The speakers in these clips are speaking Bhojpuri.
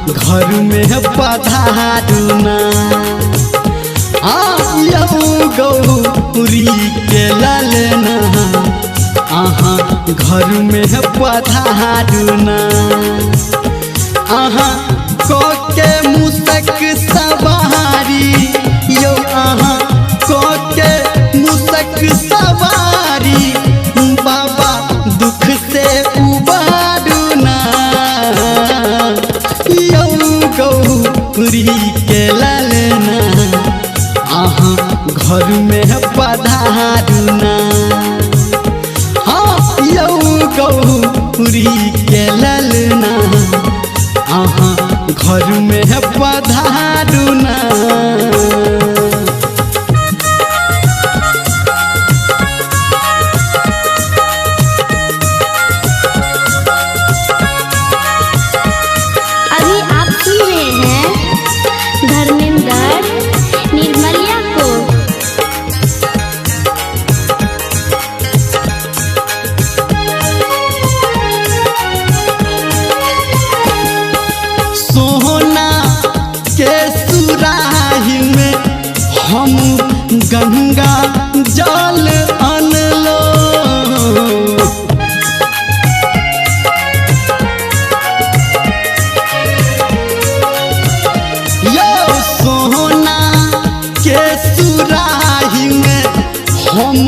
घर में पधारुना आयौ गौरी के ललना घर में पधारुना को के मुसक सवारी यो को के मुसक सवारी बाबा दुख से उबारुना यो गौरी के ललना घर में पधारुना यो गौरी के ललना घर में पधारुना। अभी आप सुन रहे हैं धर्मेंद्र निर्मलिया को। सोना के सुराही में हम गंगा जल अनलो यो सोना के सुराही में हम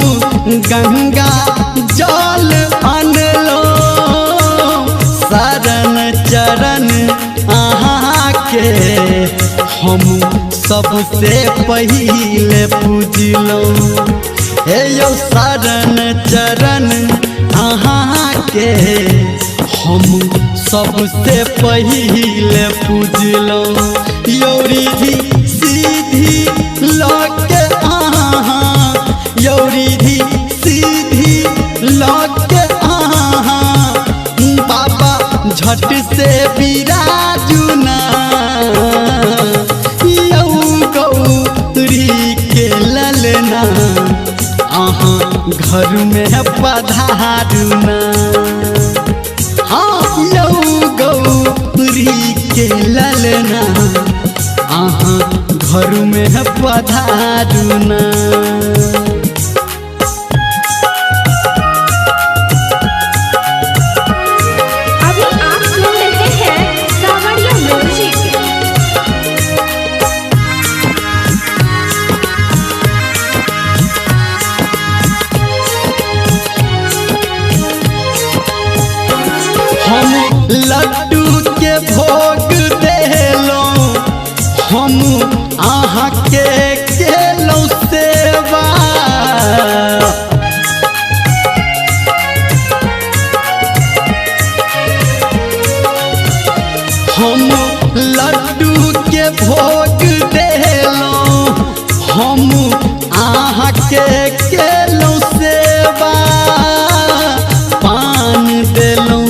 गंगा जल अनलो शरण चरण के हम सबसे पहले पूजलो हे यो शरण चरण के हम सबसे पहले पूजलो यो रिधि सीधी लके यो रिधि सीधी लके बाबा झट से विराजुना यो गौरी के ललना घर में पधारुना यो गौरी के ललना घर में पधारुना। हम लड्डू के भोग देलो हम के केलो सेवा हम लड्डू के भोग देलो हम के केलो सेवा पान देलो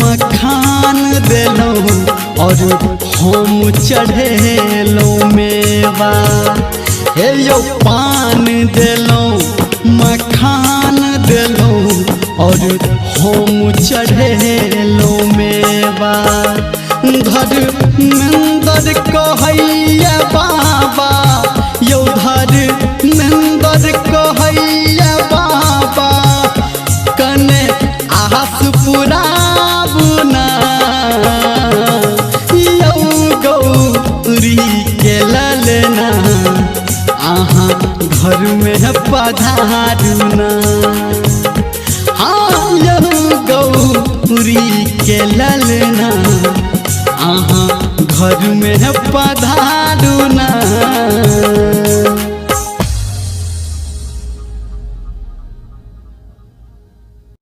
मखान देलो और हम चढ़ेलो मेवा हे यो पान देलो मखान देलो और हम चढ़ेलो मेवा धर्मेंद्र कहैया बाबा यो धर्मेंद्र कहैया बाबा कने आस पुराबुना यो गौरी के ललना घर में पधारुना यो गौरी के ललना घर में पधारुना।